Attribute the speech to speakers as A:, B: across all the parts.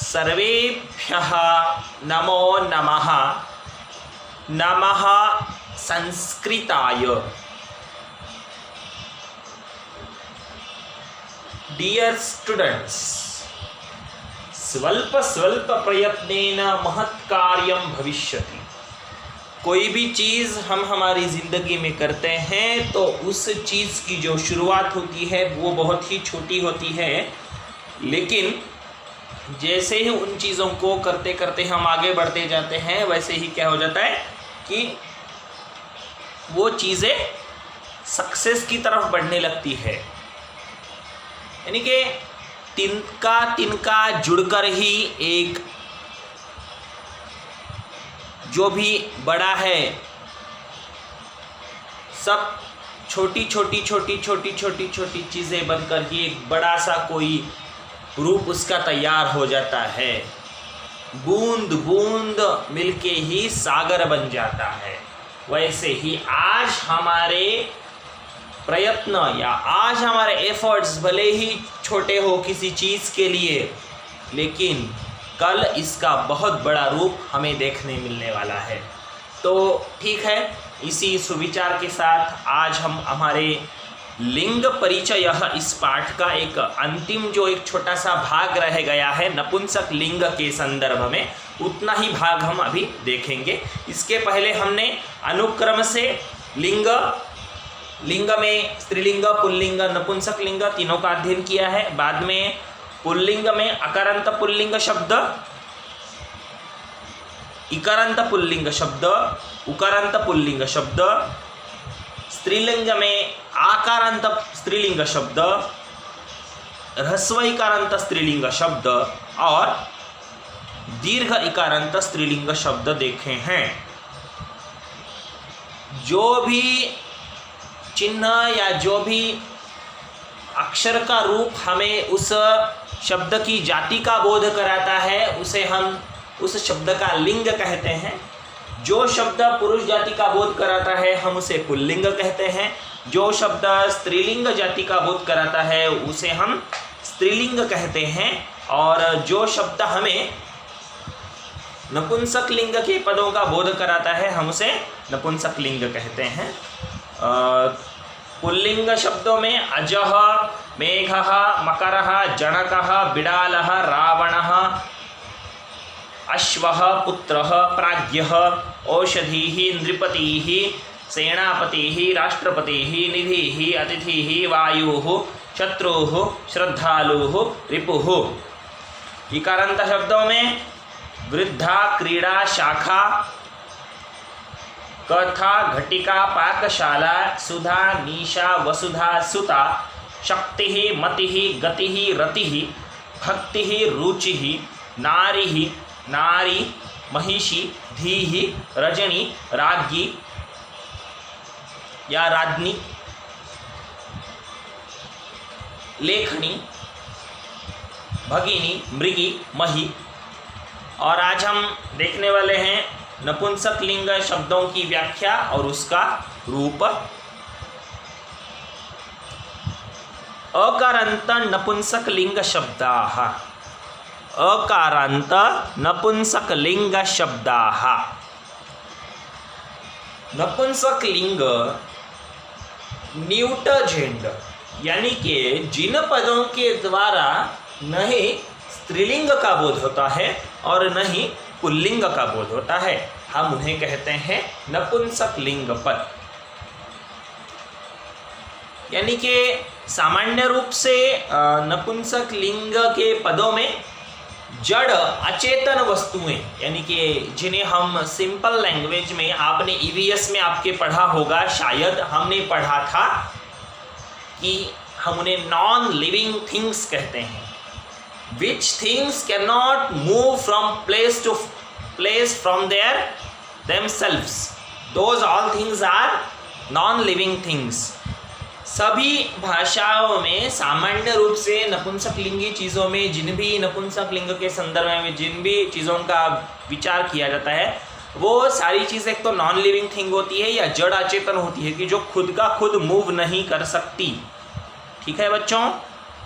A: सर्वेभ्यः नमो नमः। नमः संस्कृताय। डियर स्टूडेंट्स, स्वल्प स्वल्प प्रयत्नेन महत् कार्यं भविष्यति। कोई भी चीज़ हम हमारी ज़िंदगी में करते हैं तो उस चीज़ की जो शुरुआत होती है वो बहुत ही छोटी होती है, लेकिन जैसे ही उन चीज़ों को करते करते हम आगे बढ़ते जाते हैं वैसे ही क्या हो जाता है कि वो चीज़ें सक्सेस की तरफ बढ़ने लगती है। यानी कि तिनका तिनका जुड़कर ही एक जो भी बड़ा है, सब छोटी छोटी छोटी छोटी छोटी छोटी चीज़ें बनकर ही एक बड़ा सा कोई रूप उसका तैयार हो जाता है। बूंद बूंद मिलके ही सागर बन जाता है। वैसे ही आज हमारे प्रयत्न या आज हमारे एफर्ट्स भले ही छोटे हो किसी चीज़ के लिए, लेकिन कल इसका बहुत बड़ा रूप हमें देखने मिलने वाला है। तो ठीक है, इसी सुविचार के साथ आज हम हमारे लिंग परिचय इस पाठ का एक अंतिम जो एक छोटा सा भाग रह गया है नपुंसक लिंग के संदर्भ में, उतना ही भाग हम अभी देखेंगे। इसके पहले हमने अनुक्रम से लिंग में स्त्रीलिंग, पुल्लिंग, नपुंसक लिंग तीनों का अध्ययन किया है। बाद में पुल्लिंग में अकारांत पुल्लिंग शब्द, इकारांत पुल्लिंग शब्द, उकारांत पुल्लिंग शब्द, स्त्रीलिंग में आकारांत स्त्रीलिंग शब्द, ह्रस्व इकारांत स्त्रीलिंग शब्द और दीर्घ इकारांत स्त्रीलिंग शब्द देखे हैं। जो भी चिन्ह या जो भी अक्षर का रूप हमें उस शब्द की जाति का बोध कराता है उसे हम उस शब्द का लिंग कहते हैं। जो शब्द पुरुष जाति का बोध कराता है हम उसे पुल्लिंग कहते हैं। जो शब्द स्त्रीलिंग जाति का बोध कराता है उसे हम स्त्रीलिंग कहते हैं। और जो शब्द हमें नपुंसक लिंग के पदों का बोध कराता है हम उसे नपुंसक लिंग कहते हैं। पुल्लिंग शब्दों में अजः, मेघः, मकरः, जनकः, बिडालः, रावणः, अश्वः, पुत्रः, प्राज्ञः, औषधीः, नृपतिः, सेनापतिः, राष्ट्रपतिः, निधिः, अतिथिः, वायुः, शत्रुः, श्रद्धालुः, रिपुः। इकारांत शब्दों में वृद्धा, क्रीड़ा, शाखा, कथा, घटिका, पाकशाला, सुधा, निशा, वसुधा, सुता, शक्तिः, मतिः, गतिः, रतिः, भक्तिः, रुचिः, नारिः, नारी, महिषी, धीहि, रजनी, राज्ञी या राज्ञी, लेखनी, भगिनी, मृगी, मही। और आज हम देखने वाले हैं नपुंसक लिंग शब्दों की व्याख्या और उसका रूप। अकारांत नपुंसक लिंग शब्दाः। अकारांत नपुंसक लिंग शब्दाः। नपुंसक लिंग न्यूटर जेंडर, यानी कि जिन पदों के द्वारा न ही स्त्रीलिंग का बोध होता है और न ही पुल्लिंग का बोध होता है, हम उन्हें कहते हैं नपुंसक लिंग पद। यानी कि सामान्य रूप से नपुंसक लिंग के पदों में जड़ अचेतन वस्तुएं, यानी कि जिन्हें हम सिंपल लैंग्वेज में आपने ईवीएस में आपके पढ़ा होगा, शायद हमने पढ़ा था कि हम उन्हें नॉन लिविंग थिंग्स कहते हैं। Which things can not move from place to place from there themselves, those all things are non living things. सभी भाषाओं में सामान्य रूप से नपुंसक लिंगी चीज़ों में जिन भी नपुंसक लिंग के संदर्भ में जिन भी चीज़ों का विचार किया जाता है वो सारी चीज़ें एक तो नॉन लिविंग थिंग होती है या जड़ अचेतन होती है कि जो खुद का खुद मूव नहीं कर सकती। ठीक है बच्चों,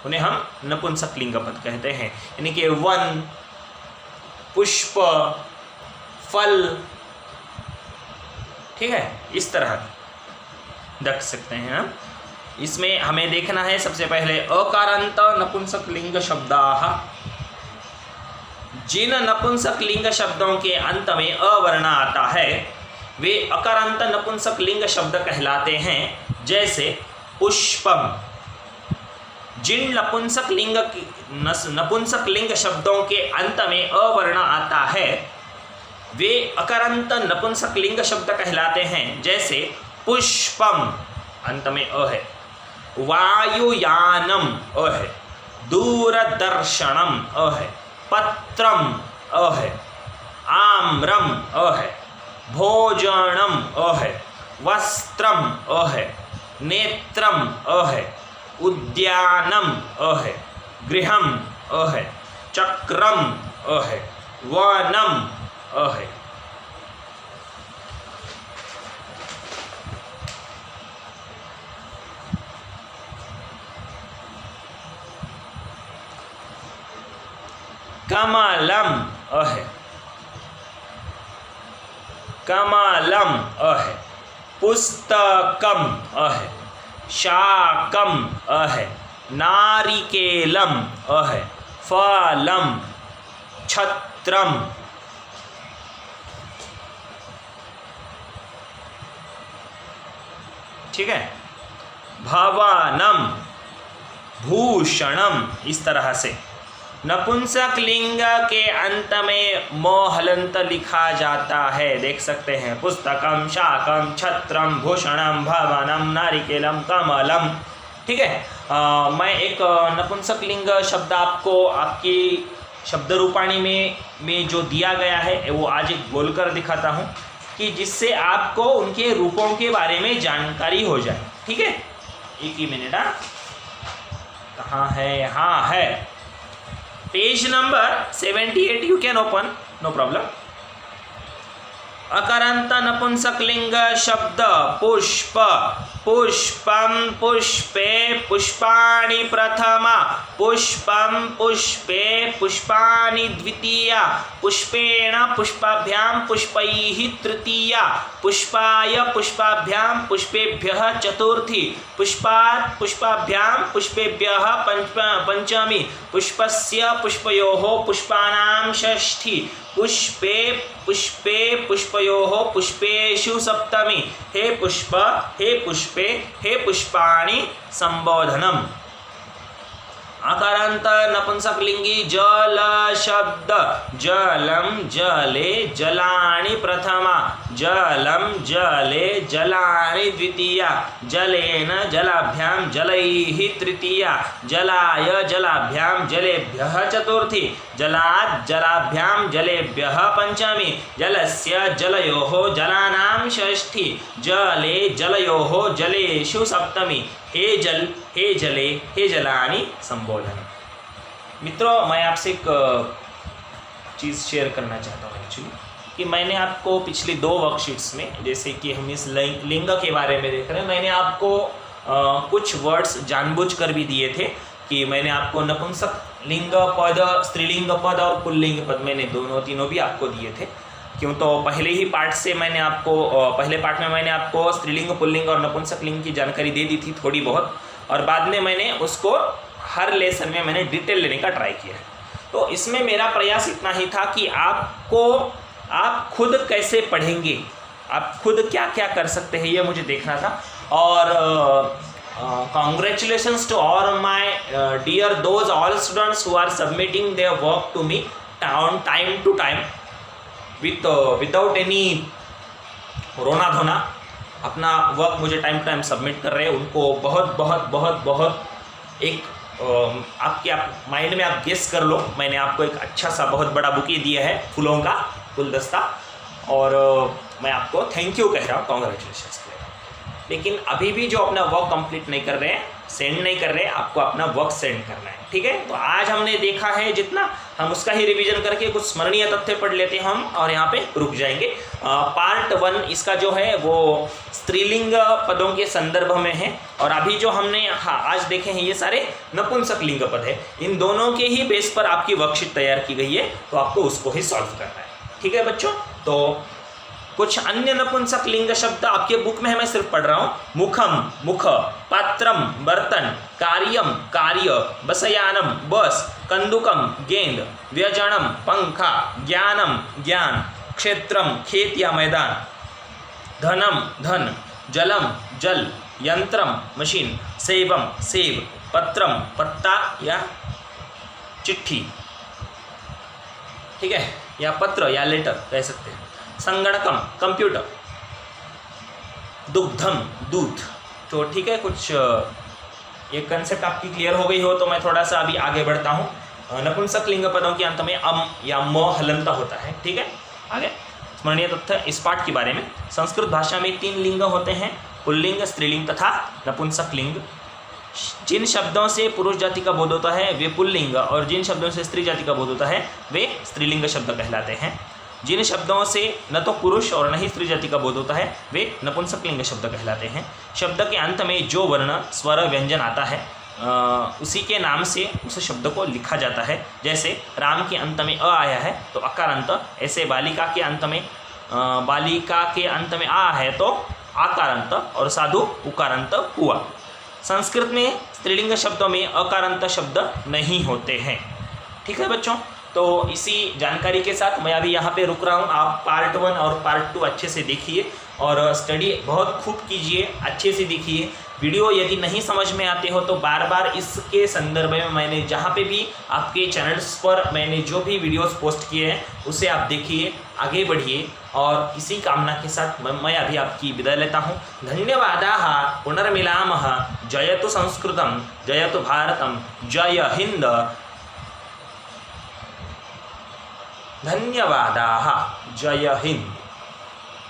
A: उन्हें हम नपुंसक लिंग पद कहते हैं। यानी कि वन, पुष्प, फल, ठीक है, इस तरह देख सकते हैं हम। इसमें हमें देखना है सबसे पहले अकारांत नपुंसक लिंग शब्दाः। जिन नपुंसक लिंग शब्दों के अंत में अवर्ण आता है वे अकारांत नपुंसक लिंग शब्द कहलाते हैं। जैसे पुष्पम। जिन नपुंसक लिंग शब्दों के अंत में अवर्ण आता है वे अकारांत नपुंसक लिंग शब्द कहलाते हैं। जैसे पुष्पम, अंत में अ है। वायुयानम, अ है। दूरदर्शनम, अ है। पत्रम, अ है। आम्रम, अ है। भोजनम, अ है। वस्त्रम, अ है। नेत्रम, अ है। उद्यानम, अ है। गृहम, अ है। चक्रम, अ है। वनम, अ है। कमलम, अ है। कमलम, अ है। पुस्तकम, अ है। शाकम, अ है। नारिकेलम, अ है। फलम, छत्रम, ठीक है। भवनम, भूषणम, इस तरह से नपुंसक लिंग के अंत में म हलंत लिखा जाता है। देख सकते हैं, पुस्तकम, शाकम, छत्रम, भूषणम, भवनम, नारिकेलम, कमलम, ठीक है। मैं एक नपुंसक लिंग शब्द आपको आपकी शब्द रूपाणी में जो दिया गया है वो आज एक बोलकर दिखाता हूँ कि जिससे आपको उनके रूपों के बारे में जानकारी हो जाए, ठीक है। एक ही मिनट, कहाँ है, यहाँ है, page number 78 you can open, no problem. अकारांत नपुंसक लिंग शब्द पुष्प। पुष्पम, पुष्पे, पुष्पाणि प्रथमा। पुष्पम, पुष्पे, पुष्पाणि द्वितीया। पुष्पेण, पुष्पाभ्यां, पुष्पैः तृतीया। पुष्पाय, पुष्पाभ्यां, पुष्पेभ्यः चतुर्थी। पुष्पात्, पुष्पाभ्यां, पुष्पेभ्यः पंचमी। पुष्पस्य, पुष्पयोः, पुष्पाणां षष्ठी। पुष्पे, पुष्पे, पुष्पयोः, पुष्पेषु सप्तमी। हे पुष्प, हे पुष्पे, हे पुष्पाणि संबोधनम। अकारांत नपुंसकलिंगी जल शब्द। जलम, जले, जलानि प्रथमा। जलम, जले, जलानि द्वितीया। जलेन, जलाभ्यां, जलैः तृतीया। जलाय, जलाभ्यां, जलेभ्यः चतुर्थी। जलात्, जलाभ्यां, जलेभ्यः पंचमी। जलस्य, जलयोः, जलानां षष्ठी। जले, जलयोः, जलेषु सप्तमी। हे जल, हे जले, हे जलानि संबोधन। मित्रों, मैं आपसे एक चीज़ शेयर करना चाहता हूँ एक्चुअली कि मैंने आपको पिछली 2 वर्कशीट्स में, जैसे कि हम इस लिंग के बारे में देख रहे हैं, मैंने आपको कुछ वर्ड्स जानबूझकर भी दिए थे कि मैंने आपको नपुंसक लिंग पद, स्त्रीलिंग पद और पुल्लिंग पद, मैंने तीनों भी आपको दिए थे। क्यों, तो पहले ही पार्ट से मैंने आपको पहले पार्ट में मैंने आपको स्त्रीलिंग, पुल्लिंग और नपुंसक लिंग की जानकारी दे दी थी थोड़ी बहुत, और बाद में मैंने उसको हर लेसन में मैंने डिटेल लेने का ट्राई किया है। तो इसमें मेरा प्रयास इतना ही था कि आप खुद कैसे पढ़ेंगे, आप खुद क्या क्या कर सकते हैं, ये मुझे देखना था। और congratulations to all my dear those all students who are submitting their work to me on time to time without any रोना धोना, अपना वर्क मुझे टाइम टू टाइम सबमिट कर रहे हैं। उनको बहुत बहुत बहुत बहुत एक आपके माइंड में आप गेस कर लो, मैंने आपको एक अच्छा सा बहुत बड़ा बुके दिया है, फूलों का गुलदस्ता, और मैं आपको थैंक यू कह रहा हूँ, कॉन्ग्रेचुलेशंस। लेकिन अभी भी जो अपना वर्क कंप्लीट नहीं कर रहे हैं, सेंड नहीं कर रहे, आपको अपना वर्क सेंड करना है, ठीक है। तो आज हमने देखा है जितना, हम उसका ही रिवीजन करके कुछ स्मरणीय तथ्य पढ़ लेते हैं हम, और यहाँ पे रुक जाएंगे। पार्ट 1 इसका जो है वो स्त्रीलिंग पदों के संदर्भ में है, और अभी जो हमने आज देखे हैं ये सारे नपुंसक लिंग पद है। इन दोनों के ही बेस पर आपकी वर्कशीट तैयार की गई है, तो आपको उसको ही सॉल्व करना है, ठीक है बच्चों। तो कुछ अन्य नपुंसक लिंग शब्द आपके बुक में है, मैं सिर्फ पढ़ रहा हूँ। मुखम मुख, पात्रम बर्तन, कार्यम कार्य, बसयानम बस, कंदुकम गेंद, व्यजनम पंखा, ज्ञानम ज्ञान, क्षेत्रम खेत या मैदान, धनम धन, जलम जल, यंत्रम मशीन, सेबम सेब, पत्रम पत्ता या चिट्ठी, ठीक है, या पत्र या लेटर कह सकते हैं। संगणकम कंप्यूटर, दुग्धम दूध। तो ठीक है, कुछ ये कंसेप्ट आपकी क्लियर हो गई हो तो मैं थोड़ा सा अभी आगे बढ़ता हूँ। नपुंसक लिंग पदों के अंत में अम या म हलंत होता है, ठीक है। आगे स्मरणीय तथ्य इस पाठ के बारे में। संस्कृत भाषा में 3 लिंग होते हैं, पुल्लिंग, स्त्रीलिंग तथा नपुंसक लिंग। जिन शब्दों से पुरुष जाति का बोध होता है वे पुल्लिंग, और जिन शब्दों से स्त्री जाति का बोध होता है वे स्त्रीलिंग शब्द कहलाते हैं। जिन शब्दों से न तो पुरुष और न ही स्त्री जाति का बोध होता है वे नपुंसक लिंग शब्द कहलाते हैं। शब्द के अंत में जो वर्ण स्वर व्यंजन आता है उसी के नाम से उस शब्द को लिखा जाता है। जैसे राम के अंत में अ आया है तो अकारांत, ऐसे बालिका के अंत में आ है तो आकारांत, और साधु उकारांत हुआ। संस्कृत में स्त्रीलिंग शब्दों में अकारांत शब्द नहीं होते हैं, ठीक है बच्चों। तो इसी जानकारी के साथ मैं अभी यहाँ पे रुक रहा हूँ। आप पार्ट 1 और पार्ट 2 अच्छे से देखिए और स्टडी बहुत खूब कीजिए, अच्छे से देखिए। वीडियो यदि नहीं समझ में आते हो तो बार बार इसके संदर्भ में मैंने जहाँ पे भी आपके चैनल्स पर मैंने जो भी वीडियोस पोस्ट किए हैं उसे आप देखिए, आगे बढ़िए। और इसी कामना के साथ मैं अभी आपकी विदाई लेता हूँ। धन्यवादाः, पुनर्मिलामः। जयतु संस्कृतम, जयतु भारतम, जय हिंद। धन्यवादाः, जय हिंद।